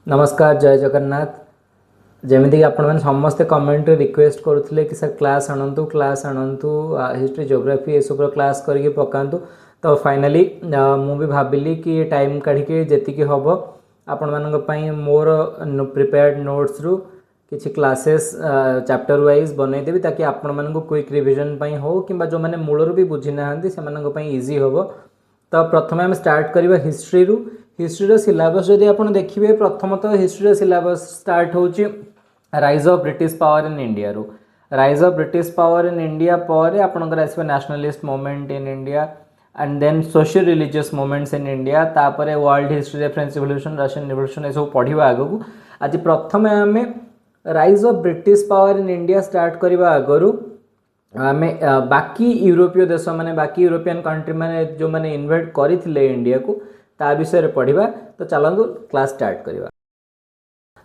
नमस्कार जय जगन्नाथ। जमीक आपण समस्ते कमेंट रिक्वेस्ट करुले कि सर क्लास आणतु हिस्ट्री ज्योग्राफी ये सब क्लास करके पकातु। तो फाइनाली मु भी भाविली कि टाइम काढ़ी जी हम आपण मानी मोर प्रिपेयर्ड नोट्स रु किसी क्लासेस चैप्टर वाइज बनईदेवी ताकि आपण मानक क्विक रिविजन हो कि जो मैंने मूलर भी बुझी ना से इजी हम। तो प्रथम आम स्टार्ट करवा हिस्ट्री रु। हिस्ट्री सिलेबस जदि आप देखिए प्रथमतः हिस्ट्री सिलेबस स्टार्ट हो rise of British power in India रु। Rise of British power in India पर आपंकर आस nationalist movement in India and then social religious movements in India तापर world history French revolution Russian revolution ये सब पढ़ा आगू। आज प्रथम आम rise of British power in India start करने आगु आम बाकी यूरोपीय देश माने बाकी यूरोपियन कंट्री माने जो मैंने इन्वेट करते इंडिया को ता विषय पढ़ा। तो चलतु क्लास स्टार्ट करवा।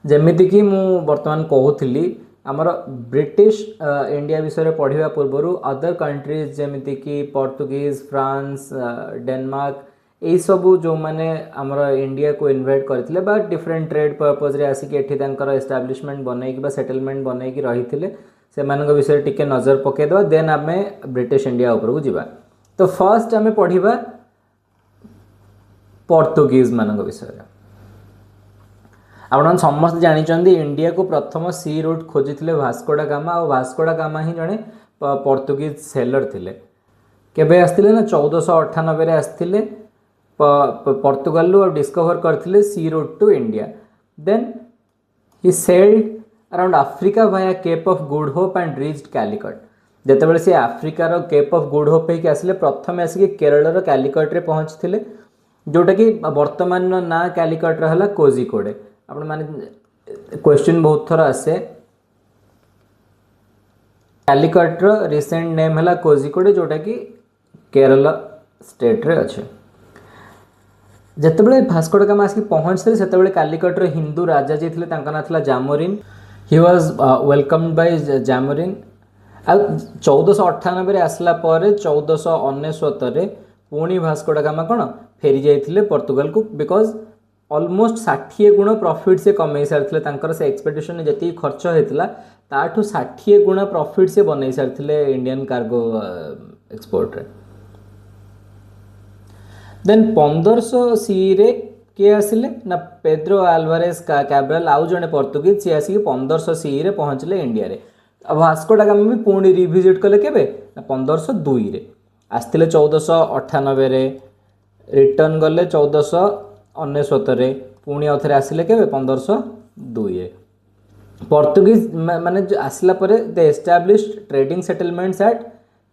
जमीक मु बर्तमान कहूली आमर ब्रिटिश इंडिया विषय पढ़ा पूर्व अदर कंट्रीज जमीक पोर्तुगीज फ्रांस डेनमार्क यही सबू जो मैंने आमर इंडिया को इन्वेट करते डिफरेंट ट्रेड पर्पज रे आसिक एस्टाब्लिशमेंट बनई सेटलमेंट बनई रही से विषय टिके नजर पकईदे देन आम ब्रिटिश इंडिया उपरकू जावा। तो फर्स्ट आम पढ़ा पोर्तुगीज मान विषय। आप समस्त जानते इंडिया को प्रथम सी रूट खोजी भास्को डा गामा और भास्को डा गामा ही जड़े पोर्तुगीज सेलर थिले। केबे आसथिले ना 1498 रे आसथिले पोर्तुगाल और डिस्कवर करथिले sea route to India. Then he sailed around Africa via Cape of Good Hope and reached Calicut. जेतेबेले से आफ्रिकार केप ऑफ गुड होप होइके आसिले प्रथम आसिक केरल कैलिकट रे पहुंचथिले जोटा कि वर्तमान ना कैलिकट रहा कोजिकोडे। आपण माने क्वेश्चन बहुत थर आसे कैलिकट रो रिसेंट नेम हला कोजिकोडे जोटा कि केरल स्टेट रे अच्छे। जेतेबेले भास्को डा गामा आसिक पहुंचथिले सेतेबेले कैलिकट रो हिंदू राजा जे थिले तांका ना थिला Zamorin. He was welcomed by Zamorin. 1498 रे आसला पर 1499 रे पुणी भास्को डा गामा कौन फेरी जाइए पोर्तुगाल को बिकॉज ऑलमोस्ट 60 गुण प्रॉफिट से कमई सारी से एक्सपेडिशन जी खर्च होता ताठू 60 गुण प्रॉफिट से बनई सारी इंडियन कार्गो एक्सपोर्ट रे। देन 1500 सी रे किए आसिले ना पेड्रो आल्वारेस कैब्रल आउ जड़े पोर्तुगीज सी आसिक 1500 सी रे पहुँचले इंडिया रे। अब भास्को डा गामा भी पुणी रिविजिट कले केबे ना 1502 रे आसते 1498 रे रिटर्न गले 1499 रे पुणी आउथरे आसिले केबे 1502 रे। पोर्तुगीज माने आसला परे they established trading settlements at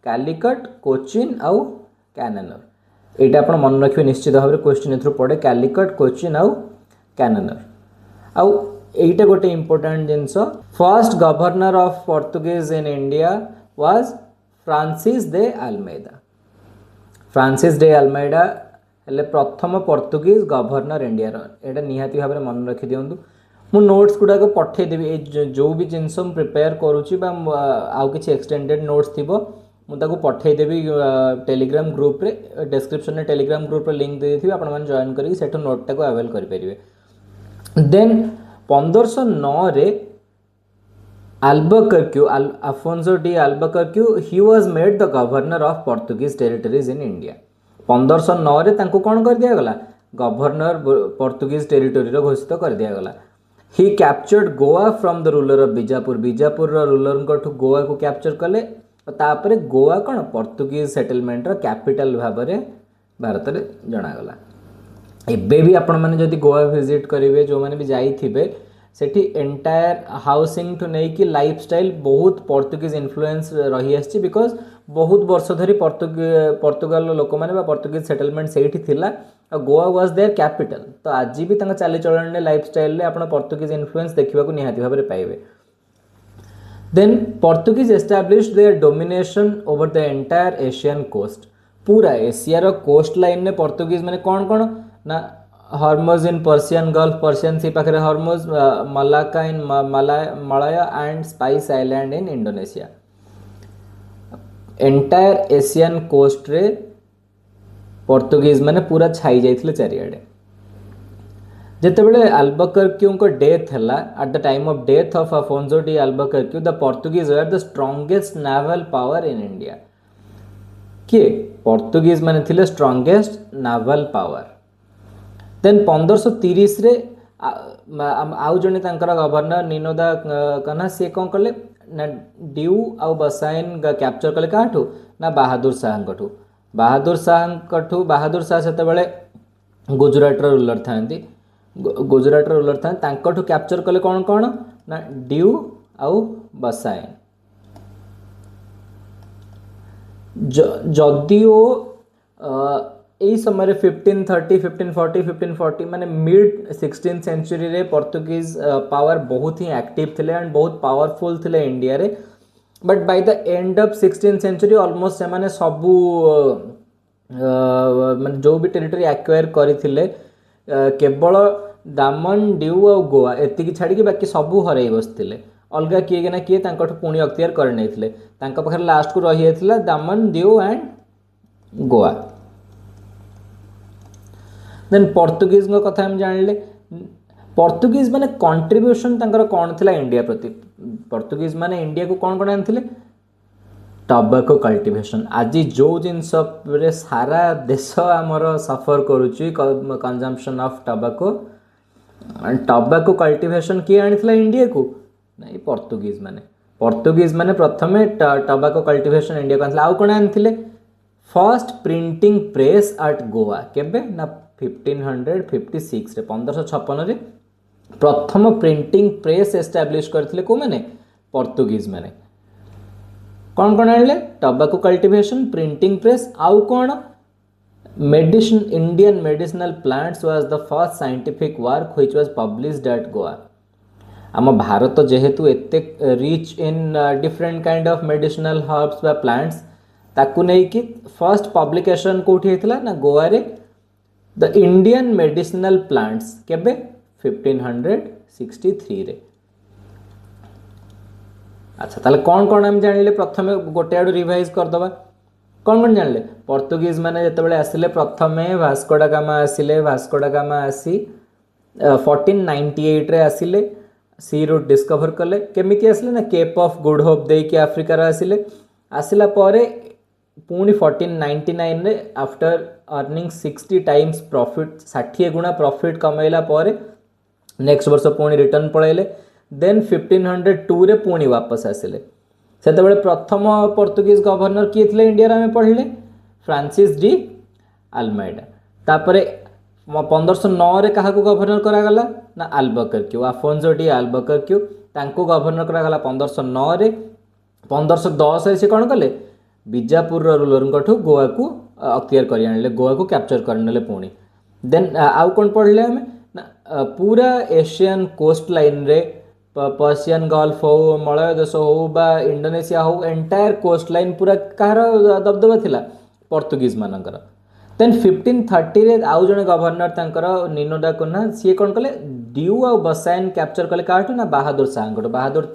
Calicut Cochin आउ कैनानर। एटा आपण मन रखिबे निश्चित भाव में क्वेश्चन एथरो पड़े कैलिकट कोचिन आउ कैनानर। आउ एटा गोटे इंपोर्टेंट जिनस first governor of Portuguese in India was Francis de Almeida. Francis de Almeida हेले प्रथम पोर्तुगीज गवर्नर इंडिया एटा निहाती भाव में मन रखी दिंतु। मु नोट्स गुड़ाक पठेदेवी जो भी जिनस प्रिपेयर करुच्ची आउ किसी एक्सटेंडेड नोट्स थी मुझे पठेदेवी टेलीग्राम ग्रुप रे डिस्क्रिप्शन में टेलीग्राम ग्रुप रे लिंक दे देथिबे आपण माने जॉइन करके सेठो नोट टाको अवेल करि परिबे। देन 1509 रे Albuquerque Afonso de Albuquerque he was made the governor of Portuguese territories in India. 1509 रे तांको कोन कर दिया गला गवर्नर पोर्तुगीज टेरिटरी रो घोषित कर दिया गला। He captured Goa from the ruler of Bijapur. Bijapur रो रूलर को गोवा को कैप्चर कले तापर गोवा कौन पोर्तुगीज सेटलमेंट रो कैपिटल भाव में भारत में जनागला। एबे भी आपण माने जदि गोवा विजिट करेंगे जो मैंने भी जाइए सेठी एंटायर हाउसिंग टू नहीं कि लाइफस्टाइल बहुत पोर्तुगीज इन्फ्लुएंस रही आछि बिकॉज बहुत वर्ष धरी पोर्तुगाल लोक मैंने पोर्तुगीज सेटलमेंट सेठी थिला और गोवा वाज देयर कैपिटल। तो आज भी चाली चलन लाइफस्टाइल आपण पोर्तुगीज इन्फ्लुएंस देखा निहाती भाव में पाइबे। Then Portuguese established their domination over the entire Asian coast। पूरा एशिया रो कोस्ट लाइन में पोर्तुगीज मैंने कौन कौन ना Hormuz in Persian Gulf Persian sea पाखे Hormuz Malacca in Malaya and spice island in Indonesia entire Asian coast रे Portuguese मैंने पूरा छाई जाइथिले चारिआडे। ଯେତେବେଳେ ଆଲବକର୍କ୍ୟୁଙ୍କ ଡେଥ୍ ହେଲା at the time of death of Afonso de Albuquerque the Portuguese were the strongest naval power in India. କିଏ? ପର୍ତ୍ତୁଗୀଜ ମାନେ ଥିଲେ ଷ୍ଟ୍ରଙ୍ଗେଷ୍ଟ ନାଭାଲ ପାୱାର। ଦେନ୍ 1530 आउ जड़े गवर्नर निनो दा कन्हा सी कौन कले ना ड्यू आउ बसाइन कैप्चर कले क्या ना बहादुर शाह बहादुर शाह से गुजरात रूलर था गुजरात रूलर था कैप्चर कले कौन कौन ना ड्यू आउ बसाइन जदिओ यही समय 1530 1540 1540 माने मिड 16th सेंचुरी रे पोर्तुगीज पावर बहुत ही एक्टिव थे एंड बहुत पावरफुल थे इंडिया रे but by the end of 16th century almost से माने सबू माने जो भी टेरिटरी एक्वायर करथिले केवल दामन ड्यू और गोवा एतिकी छाड़ी कि बाकी सबू हरई बसथिले अलगा किए ना किए पुणी अख्तियार कर नहीं पाखे लास्ट को रही जाता Daman Diu and Goa. Then Portuguese कथा हम जानले पोर्तुगीज माने कंट्रीब्यूशन कौन थिला इंडिया प्रति पोर्तुगीज माने इंडिया को कौन कौन आनथिले टबाको कल्टिवेशन आज जो जिनस सारा देश आमर सफर करुच्ची कंजम्पशन ऑफ टबाको कल्टिवेशन किए आनिथिला इंडिया को नहीं पोर्तुगीज माने प्रथमे टबाको कल्टिवेशन इंडिया को आनथिला आउ कोन आनथिले first printing press at Goa केबे ना 1556 रे 1556 रे प्रथम प्रिंटिंग प्रेस एस्टाब्लिश करथिले को माने पोर्तुगीज माने कौन कौन आनले टबाको कल्टिवेशन प्रिंटिंग प्रेस आउ कौन medicine Indian medicinal plants was the first scientific work which was published at Goa. आम भारत जेहेतु एते rich in different kind of medicinal herbs बा प्लांट्स ताकू नहीं कि फर्स्ट पब्लिकेशन कोठी हेतला ना गोवा रे द इंडियन मेडिसिनल प्लांट्स केबे 1563 रे। अच्छा ताले कौन कौन हम जानले प्रथमे गोटे आडू रिवाइज कर दबा कौन कौन जानले पोर्तुगीज माने जेतेबेले आसिले प्रथमे वास्को डा गामा आसी 1498 रे आसिले सी रूट डिस्कवर कले केमिति आसिले ना केप ऑफ गुड होप दे कि अफ्रीका रे आसिला परे पुणी 1499 रे आफ्टर अर्निंग 60 टाइम्स प्रॉफिट 60 गुणा प्रॉफिट कमैला परे नेक्स्ट वर्ष पुणी रिटर्न पळैले देन 1502 रे पुणी वापस आसिले सेतेबेले प्रथम पोर्तुगीज गवर्नर किए थिले इंडिया रे हमें पढ़ले फ्रांसिस डी अल्मेडा तापरे 1509 रे काहा को गवर्नर करा गला ना अल्बकर्क्यू अफोन्सो डी अल्बकर्क्यू तांको गवर्नर करा गला 1509 रे 1510 रे से कोन कले बीजापुर रूलर गोवा को अख्तियार कर आने गोवा को कैप्चर करने पुणी देन आउ कौन पढ़ले हमें पूरा एशियन कोस्ट लाइन रे पर्सियन गल्फ हो मलय देश हो बा इंडोनेशिया हो एंटायर कोस्ट लाइन पूरा कहार दबदबा थिला पोर्तुगीज मानकर देन 1530 रे आउ जने गवर्नर तांकर निनो डा कोना सी कौन कले ड्यू आ बसाइन कैप्चर कले काठू ना बहादुर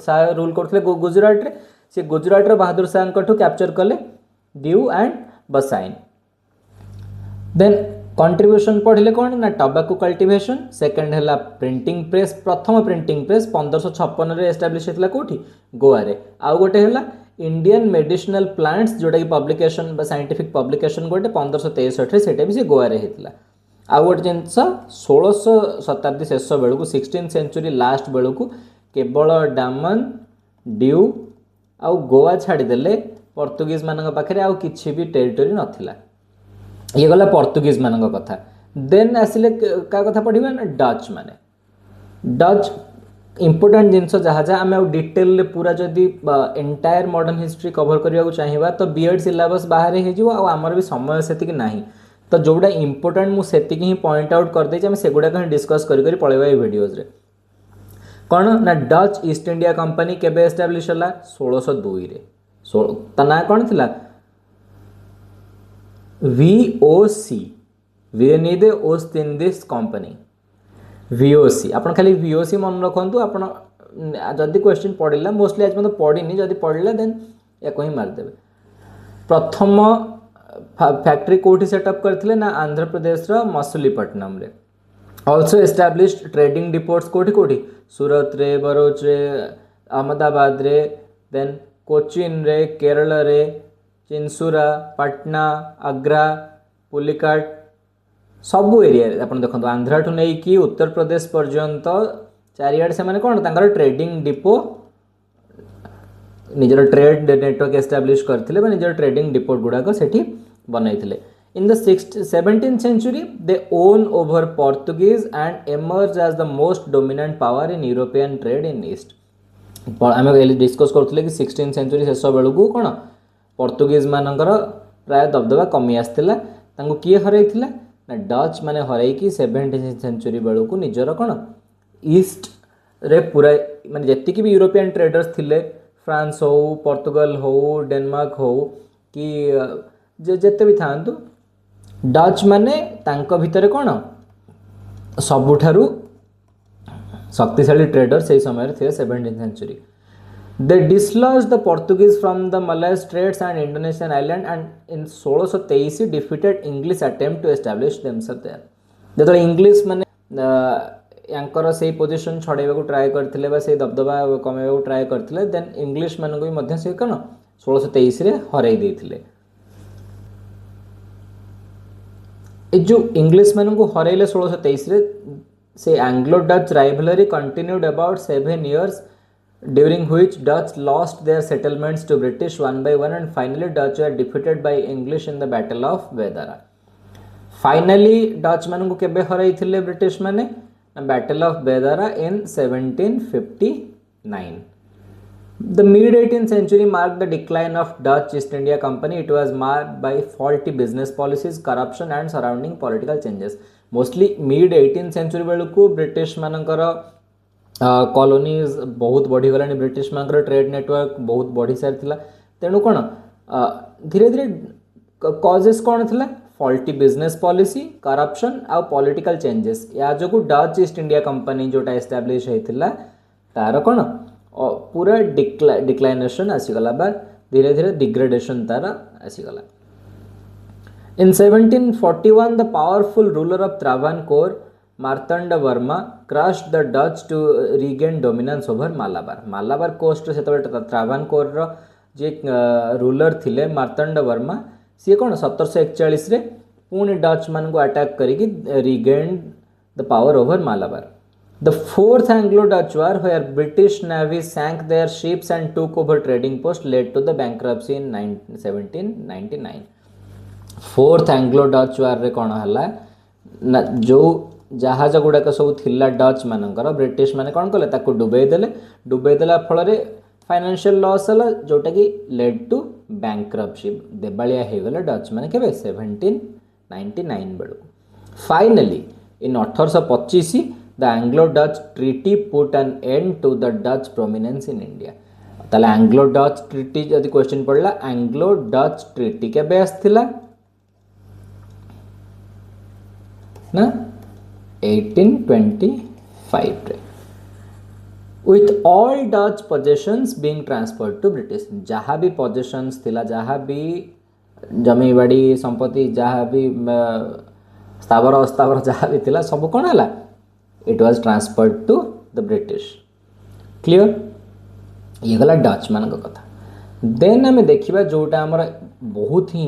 शाह रूल करथिले गुजरात रे से गुजरात रे बहादुर शाह कैप्चर कले ड्यू एंड बसाइन देन कंट्रीब्यूशन पढ़ले कौन ना टबाको कल्टिवेशन सेकंड है प्रिंटिंग प्रेस प्रथम प्रिंटिंग प्रेस 1556 रे एस्टाब्लिश हेतला कोठी गोवा रे आउ गोटे है इंडियन मेडिसिनल प्लांट्स जोटा कि पब्लिकेशन बा साइंटिफिक पब्लिकेशन गोटे 1563 रे सेटा भी से गोवा रे हेतला आउ गोटे जिनस 1600 शताब्दी शेष बेलू 16th सेंचुरी लास्ट बेलू केवल डामन ड्यू आउ गोवा छाड़ीदेले पोर्तुगीज मान पाखे आउ किछि भी टेरिटोरी नथिला ये गला पोर्तुगीज मान कथा देन आसिले का कथा पढ़िबा ना डच माने डच इंपोर्टेंट जिनस जहाँ जहाँ आम डिटेल पूरा जदि एंटायर मॉडर्न हिस्ट्री कवर करने को चाहिए तो बीएड सिलेबस बाहर हो आमर भी समय से नहीं तो जोड़ा इंपोर्टेंट मुझे ही पॉइंट आउट कर देम से गुड़ाक डिस्कस कर पलैबा ये वीडियोज रे कौन ना डच ईस्ट इंडिया कंपनी केबे एस्टाब्लिश होला 1602 रे ता ना कौन थिला VOC विनिदे ओस्ट इंडिज कंपनी VOC आपन खाली VOC मन रखंतु आपन जदि क्वेश्चन पढ़िला मोस्टली आज मतलब पढ़िनी जदि पढ़िला देन या कहीं मार देबे प्रथम फैक्ट्री कोठी सेटअप करथिले ना आंध्र प्रदेश रो मसुलीपट्टनम रे ऑल्सो एस्टाब्लिश्ड ट्रेडिंग डिपोट्स कोठी कोठी सूरत रे बरोच रे अहमदाबाद रे देन कोचिन रे केरल रे चिंसुरा पटना आग्रा पुलिकाट सबू एरिया आप देखो आंध्रा ठू नहीं कि उत्तर प्रदेश पर्यंत चारिआडे से कौन तांकर ट्रेडिंग डिपो निजर ट्रेड नेटवर्क एस्टाब्लिश करथिले निजर ट्रेडिंग डिपोट गुड़ाक सेठी बनैथिले in the 17th century they own over Portuguese and emerged as the most dominant power in European trade in East आम डिस्कस करथिले कि 16th century शेष बेलू कौन पोर्तुगीज मानकर प्राय दबदबा कमी आसला तांको किए हरैथिला ना डच माने हरैकी 17th century बेलू को निजर कौन ईस्ट रे पूरा माने जेतिकी भी यूरोपियन ट्रेडर्स थिले फ्रांस हो पोर्तुगल हो डेनमार्क हो कि जेते भी थांतु डच माने तांको भितरे कौन सबुठारु शक्तिशाली ट्रेडर से समय थे 17th century they dislodged the Portuguese from the Malay straits and Indonesian island and in 1623 defeated English attempt to establish themselves there जो इंग्लिश माने यांकर से पोजीशन छड़ेबा को ट्राई करथिले से दबदबा कमेबा को ट्राई करथिले देन इंग्लिश मानको भी मध्य से कन 1623 रे हराई देथिले ए जो इंग्लिश मानको हराइले 1623 रे से Anglo Dutch rivalry continued about 7 years during which Dutch lost their settlements to British one by one and finally Dutch were defeated by English in the Battle of Vedara. Finally Dutch मानको केबे हराई थिले British माने Battle of Vedara in 1759. The mid 18th century marked the decline of Dutch East India Company. It was marked by faulty business policies, corruption and surrounding political changes. Mostly mid 18th century बेलू British मानकर colonies बहुत बढ़ी गलानी British मानकर trade network बहुत बढ़ी सारी तेणु कौन धीरे धीरे कॉजेस कौन थिला फॉल्टी बिजनेस पॉलिसी करप्शन आउ पॉलिटिकल चेंजेस या जो डच ईस्ट इंडिया कंपनी जोटा एस्टाब्लिश होता तार कौन पूरा डिक्लाइनेशन आसीगला बा धीरे धीरे डिग्रेडेशन तार आसीगला in 1741 the powerful ruler of Travancore Marthanda Varma crushed the Dutch to regain dominance over Malabar Malabar coast से त्रावणकोर जे रूलर थिले मार्तंड वर्मा सी कौन 1741 रे पुणी डच मान को अटैक करिकी regain the power over Malabar the fourth Anglo Dutch war where British navy sank their ships and took over trading post led to the bankruptcy in 1799 fourth Anglo Dutch war रे कौन हला जो जहाज गुड़ाक सब थिला डच मानकर British माने कौन कले ताको डुबई देला फल फाइनेंशियल लॉस है जोटा कि लेड टू बैंक्रप्सी देबालिया हो गले डच माने केबे 1799 बेलू finally in 1825 the Anglo Dutch treaty put an end to the Dutch prominence in India ताले एंग्लो डच ट्रीटी जदि क्वेश्चन पड़ला एंग्लो डच ट्रीटी केबे आस्थिला ना 1825 रे with all Dutch possessions being transferred to British जहाँ भी possessions थिला जहाँ भी जमी बाड़ी संपत्ति जहाँ भी स्थावर अस्थावर जहाँ भी थिला सब कौन है it was transferred to the British clear ये गला डच मान कथा देन आम देखा जोटा आमर बहुत ही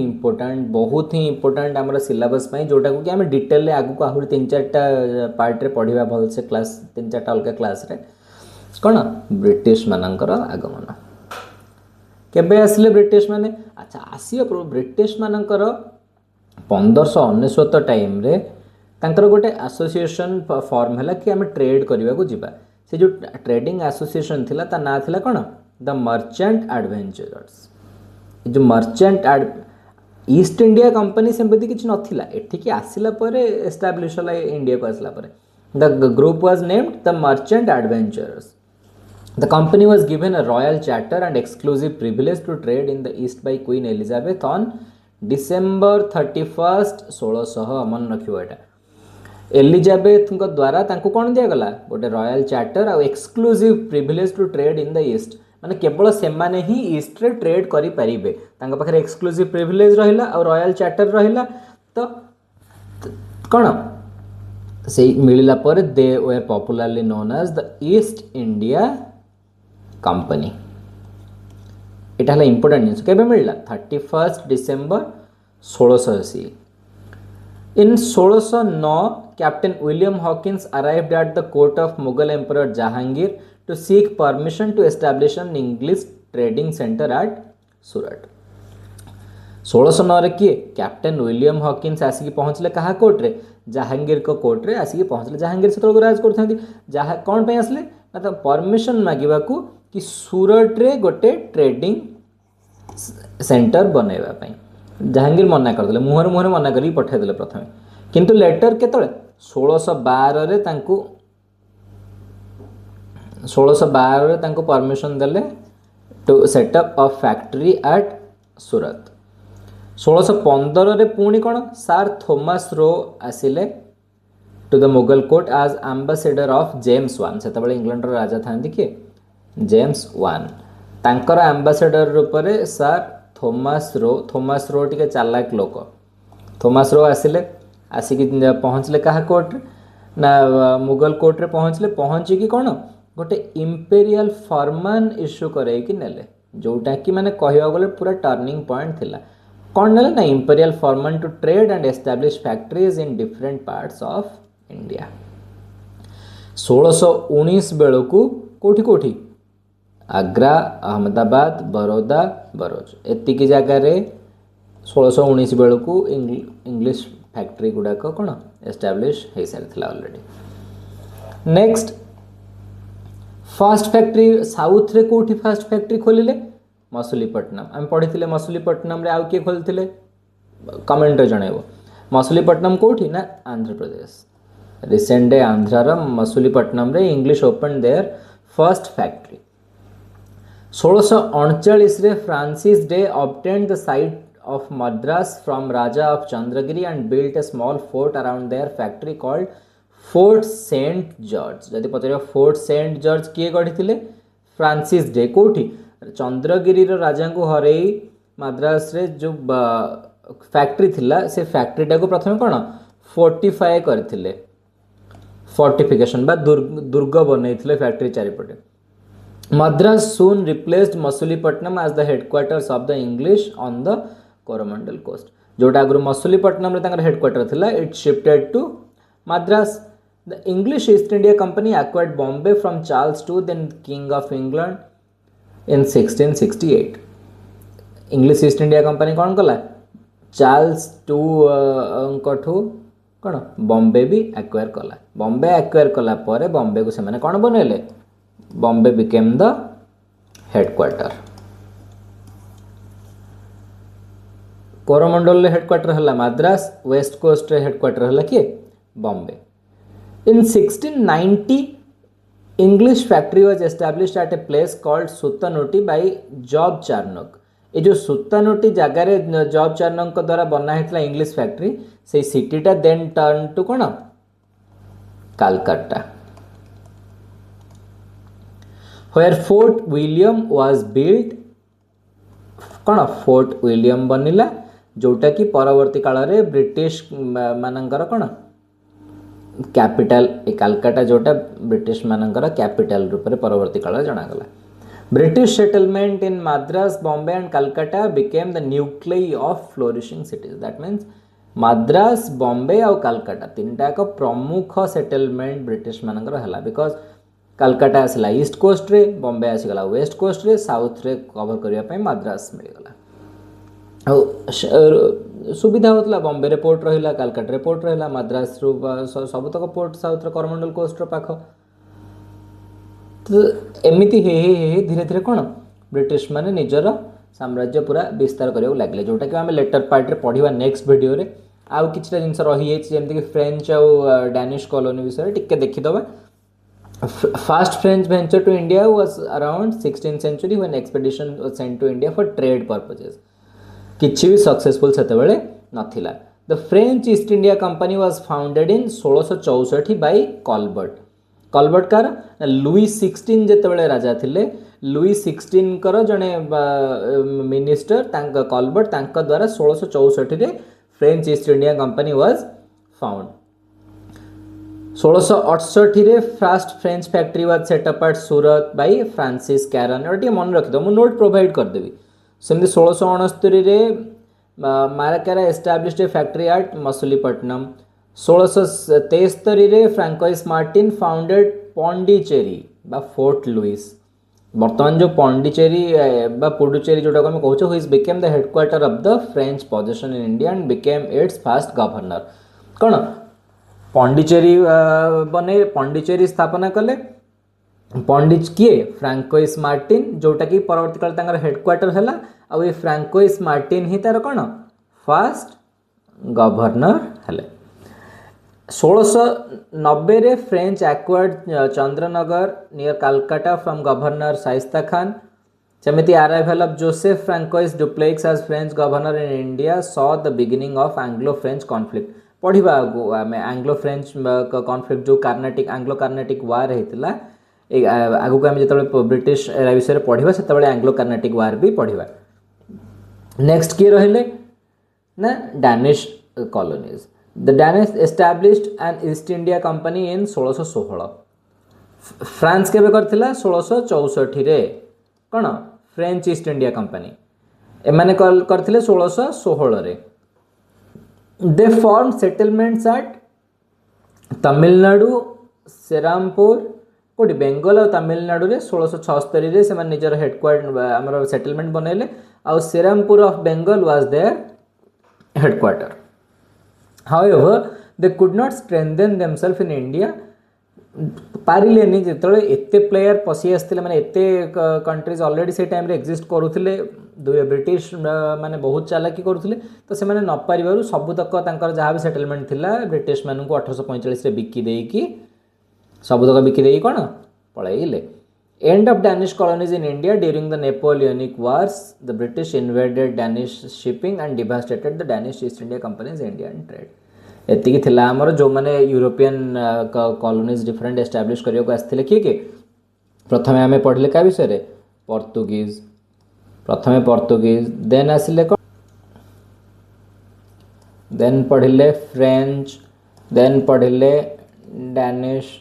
इम्पोर्टाट आमर सिलेबस जोटा को कि आम डिटेल आगु को आहरी 3-4 पार्ट रे पढ़ा भल से क्लास 3-4 अलग क्लास रे कौन ब्रिटिश मानकर आगमन केबे आसिले ब्रिटिश माने अच्छा आसिया ब्रिटिश मानकर 1599 टाइम रे तांकर गोटे एसोसिएशन फॉर्म है कि आम ट्रेड करने को जीवा से जो ट्रेडिंग एसोसिएशन थिला ता ना थिला कौन द मर्चेंट एडवेंचरर्स जो मर्चेंट ईस्ट इंडिया कंपनी सेमती किसी नथिला एठिकी आसिला परे एस्टाब्लिश होला इंडिया को आसिला परे the group was named the merchant adventurers The company was given a royal charter and exclusive privilege to trade in the East by Queen Elizabeth on December 31st 1600 मन रखियो एटा Elizabeth द्वारा तांको कौन दिया गला गोटे रॉयल चार्टर और exclusive privilege to trade in the east माने केवल सेमाने ही ईस्ट रे ट्रेड करि परिबे तांको पाखरे एक्सक्लूसिव प्रिविलेज रहिला और रॉयल चार्टर रहिला तो कौन से मिलला पर they were popularly known as the East India Company. यहाँ है इंपोर्टेंट जिन के मिलला 31 December 1680। In 1609 captain William Hawkins arrived at the court of Mughal emperor Jahangir to seek permission to establish an English trading centre at Surat. 1609 किए captain William Hawkins आसिक पहुँचले क्या court रे जहांगीर को court रे आसिक पहुँचले। जहांगीर से राज करते जहाँ कौन पे आसले ना तो परमिशन मागिबा को कि सूरत रे गोटे ट्रेडिंग सेंटर बनवाई। जहांगीर मना करदे मुहर मुहर मना करी पठाइदे प्रथम किंतु लेटर केतले 1612 रे तांको 1612 रे तांको परमिशन देले to set up a factory at Surat. 1615 रे पुणी कौन सार थॉमस रो आसिले to the Mughal court as ambassador of James one. से इंग्लैंड राजा था किए जेम्स वन तांकर एम्बेसेडर रूप में सार थॉमस रो टिके चालाक लोक थॉमस रो आसिले आसिक पहुँचले क्या कोर्ट ना मुगल कोर्ट रे पहुँचिकी कौन गोटे इंपेरियल फरमान इश्यू करैकी नेले जोटा कि माने कहवा गले पूरा टर्निंग पॉइंट थिला। कौन नेले ना इंपेरियल फरमान to trade and establish factories in different parts of India. 1619 बेलू कोठी कोठी आग्रा अहमदाबाद बड़ौदा बरोज एतिकी जगार 1619 बेलू इंग्लिश फैक्ट्री गुड़ाक कौन एस्टैब्लिश हो सारी already. Next first factory south रे कोठी फर्स्ट फैक्ट्री खोलिले मसुलीपट्टनम। आम पढ़ी मसुलीपट्टनम रे आउ किए खोलते कमेंट रे जनइबो। मसुलीपट्टनम कोठी ना आंध्र प्रदेश रिसेंट डे आंध्रार मसुलीपट्टनम रे English open there first factory. 1639 रे Francis day obtained the site of Madras from Raja of Chandragiri and built a small fort around their factory called Fort Saint George। जदि पचार fort Saint George किए गढ़ी Francis day कोठी चंद्रगिरी राजा को हरई मद्रास रे जो factory थिला से फैक्ट्री टाको प्रथम कौन फोर्टिफाई करथिले फोर्टिफिकेशन बा दुर्ग बनई फैक्ट्री चारिपटे। Madras soon replaced Masulipatnam as the headquarters of the English on the Coromandel coast जोटा आगु मसुलीपट्टनम रे हेडक्वार्टर थिला it shifted to Madras. The English East India Company acquired Bombay from Charles two then king of England in 1668। English East India Company कौन कला Charles to कौन बॉम्बे भी acquire कला। Bombay acquire कला पर बॉम्बे को से माने कौन बनैले Bombay became the headquarter. Coromandel headquarter है मद्रास वेस्ट कोस्ट रे हेडक्वार्टर है किए Bombay. In 1690 English factory was established at a place called Sutanuti by Job Charnock. ये जो सुतनोटी जगार जॉब चार्नोक द्वारा बना होता इंग्लिश फैक्ट्री से सिटीटा देन टर्न टू कौन Calcutta where Fort William was built। कौन फोर्ट विलियम बनिला जोटा कि परवर्ती काल रे ब्रिटिश मानकर कौन कैपिटल कालकाटा जोटा ब्रिटिश मानकर कैपिटल रूप में परवर्ती काल जनागला। British settlement in Madras Bombay and Calcutta became the nucleus of flourishing cities. That means Madras Bombay और कलकत्ता तीनटा एक प्रमुख सेटलमेंट ब्रिटिश मानकर है बिकॉज कलकत्ता आसला ईस्ट कोस्ट रे बॉम्बे आसीगला वेस्ट कोस्ट रे साउथ रे कवर करने मद्रास मिलगला। सुविधा होता बॉम्बे रे पोर्ट रहा कलकत्ता रे पोर्ट रहा मद्रास सबुतक पोर्ट साउथ कोरोमंडल कोस्ट पाख। तो एमती धीरे धीरे कौन ब्रिटिश माने निजर साम्राज्य पूरा विस्तार करने लगे जोटा कि आम लेटर पार्ट रे पढ़ा नेक्स्ट वीडियो रे आउ किछटा जिनस रही जमीक फ्रेंच और डैनिश कॉलोनी विषय टिके देखीदे। First French venture to India was around 16th century when expedition was sent to India for trade purposes। किछि भी successful सेतेबेले नथिला। The French East India Company was founded in 1664 by Colbert। Colbert car Louis 16 जेतेबेले राजा थिले Louis 16 कर जने minister Colbert तांका द्वारा 1664 रे French East India Company was found. 1668 रे first French factory was set up at Surat by Francis Caron और मन रखिद मु नोट प्रोवाइड करदेवी सेमती 1669 रे माराकारा एस्टाब्लिश्ड ए फैक्ट्री एट मसलीपट्टनम 1673 रे फ्रांकोइस मार्टिन फाउंडेड पॉन्डिचेरी बा फोर्ट लुइस बर्तमान जो पॉन्डिचेरी बा पुडुचेरी जोटा को हम कहूँ हुइज became the headquarter of the French position in India and became it's first governor कौन पॉन्डिचेरी बने पॉन्डिचेरी स्थापना कले पंडित किए फ्रांकोइस मार्टिन जोटा कि परवर्ती काल तांकर हेडक्वार्टर हैला आ ये फ्रांकोइस मार्टिन ही तार कौन फर्स्ट गवर्नर हेले 1690 रे French acquired Chandernagore near Calcutta from governor Shaista Khan सेमिति arrival of Joseph Francois Dupleix as French governor in India saw the beginning of Anglo French conflict पढ़ा आम एंग्लो फ्रेंच कॉन्फ्लिक्ट जो कार्नाटिक एंग्लो कार्नाटिक वार होता आगु को आम जो ब्रिटिश विषय पढ़ा से एंग्लो कार्नाटिक वार भी पढ़ा नेक्स्ट किए रहिले ना Danish colonies the Danish established an East India Company in 1616 France केबे करथिला 1664 रे कौन फ्रेंच ईस्ट इंडिया कंपनी एमाने करथिले 1616 रे they form settlements at Tamil Nadu Serampore कोटी बेंगल और तमिलनाडु रे 1676 रे से निजर हेडक्वार्टर आमर सेटलमेंट बनैले और Serampore of Bengal was their headquarter however they could not strengthen themselves in India पारिलेनी जिते एते प्लेयर पशि आसते माने एते कंट्रीज ऑलरेडी से टाइम रे एग्जिस्ट करुथिले ब्रिटिश माने बहुत चालाकी करुथिले तो से माने न पारिबारु सबुतक तांकर जहाँ भी सेटलमेंट थिला ब्रिटिश मानू 1845 रे बिकी देकी सबुतक बिकी देकी कोन पळाइले end of Danish colonies in India during the Napoleonic wars the British invaded Danish shipping and devastated the Danish East India Company's Indian trade एतिकी थिला हमर जो माने यूरोपियन कॉलोनीज डिफरेंट एस्टाब्लिश करियो को आस्थिले किए के प्रथमे आमे पढ़ले का विषय रे पोर्तुगीज प्रथमे पोर्तुगीज देन आसिले देन पढ़ले फ्रेंच देन पढ़ले डैनिश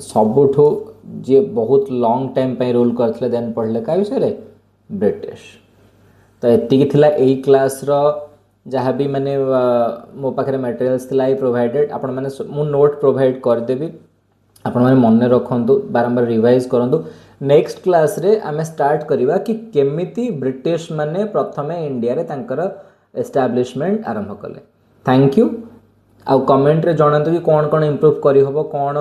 सबुठू जे बहुत लॉन्ग टाइम पे रूल करथिले देन पढ़ले का विषय रे ब्रिटिश तो एतिकी थिला एई क्लास रो जहाँ भी मैंने मो पाखे मटेरियल्स थिला आई प्रोवाइडेड आपण मैंने मु नोट प्रोवाइड कर देबी आपण मैंने मन रखंतु बारंबार रिवाइज करंतु नेक्स्ट क्लास रे आमे स्टार्ट करिवा कि केमिति ब्रिटिश माने प्रथमे इंडिया रे तांकर एस्टाब्लिशमेंट आरंभ कले थैंक यू आ कमेंट रे जणांतु कि कोन कोन इंप्रूव करि हबो कोन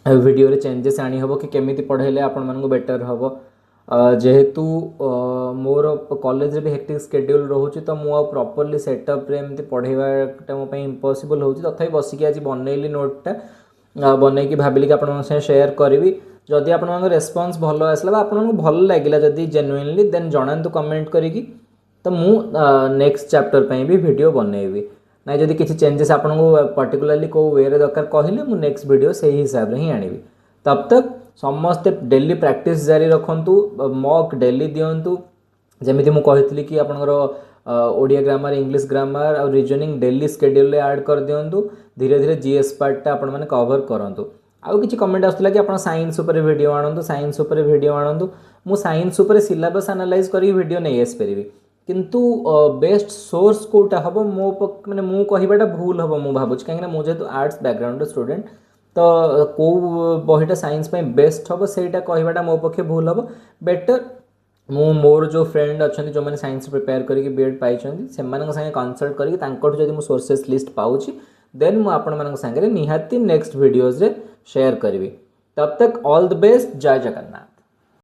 वीडियो रे चेंजेस आनी हबो कि केमिति पढ़ेले आपण मानकु बेटर हबो जेहेतु मोर कॉलेज भी हेक्टिक शेड्यूल रोचे तो मुझे प्रॉपर्ली सेटअप रे एमती पढ़ाइबाटा मो इम्पॉसिबल होची तथापि बसिकी आज बनैली नोटटा बनैकी भाविली कि आपण शेयर करी जदि आपण रेस्पॉन्स भल आसला आपन भल लगिला जदि जेन्युइनली देन जणांतु कमेंट करिकी तो मु नेक्स्ट चैप्टर पे भी वीडियो बनैबी ना जदि किसी चेंजेस आपन को पर्टिकुलरली को वे रे दरकार कहले मु नेक्स्ट वीडियो से ही हिसाब रे ही आनिबी तब तक समस्ते डेली प्रैक्टिस जारी रखंतु मॉक डेली दियंतु जेमिति मु कहितली कि आपनकर ओडिया ग्रामर इंग्लिश ग्रामर और रीजनिंग डेली शेड्यूल रे ऐड कर दियंतु धीरे धीरे जीएस पार्ट आपण माने कवर करंतु आउ किछि कमेंट आस्तला कि आपण साइंस ऊपर वीडियो आनंतु साइंस ऊपर वीडियो आनंतु मु साइंस ऊपर सिलेबस एनालाइज करी वीडियो नै एस परिबी किंतु बेस्ट सोर्स कोटा हबो मो माने मु कहिबाटा भूल हबो मु भाबुछ काहे मु जेतु आर्ट्स बैकग्राउंड स्टूडेंट तो को बहीटा साइंस पे बेस्ट हम सहीटा कहवाटा मो पक्षे भूल हम बेटर मु मोर जो फ्रेंड अच्छा जो मैंने साइंस प्रिपेयर करके बीएड पाई से कंसल्ट करके सोर्सेस लिस्ट पाऊँ देन मु आपण मान संगे निहाती नेक्स्ट वीडियोज रे शेयर करी तब तक ऑल द बेस्ट जय जगन्नाथ।